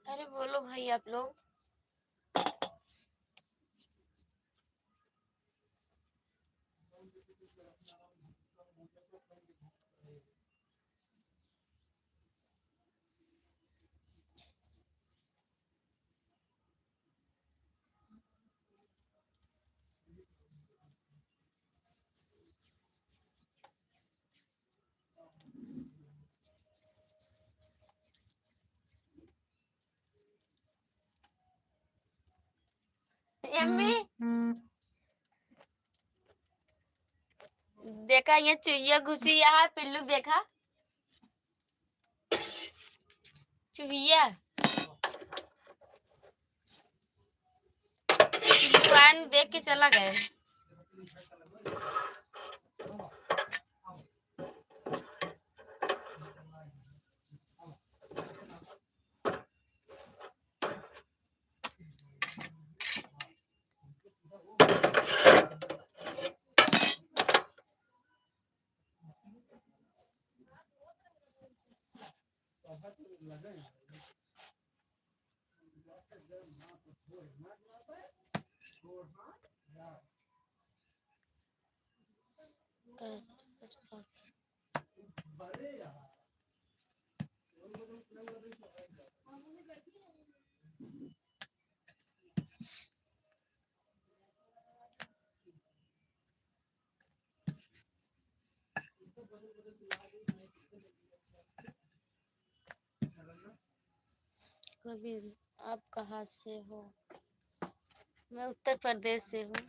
अरे बोलो भाई आप लोग। एम्मी देखा ये चुहिया घुसी यहाँ पिल्लू देखा चुहिया पिल्लू आन देख के चला गया। कबीर आप कहाँ से हो? मैं उत्तर प्रदेश से हूँ।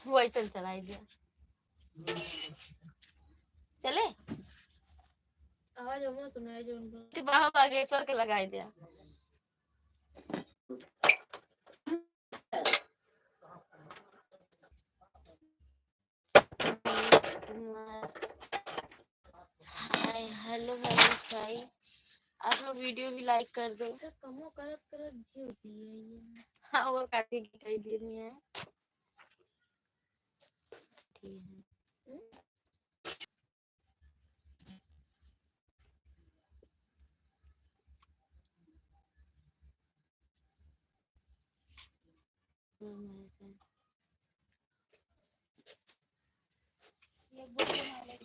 वैसे चलाई दिया चले आवाज हम सुनाई जो उनको बाबा बागेश्वर के लगाई दिया। हाय हेलो मनीष भाई आप लोग वीडियो भी लाइक कर दो। कमो करत करत जी होती है ये। हाँ वो काटी की कई दिन में है। ठीक है। ये बोलने वाले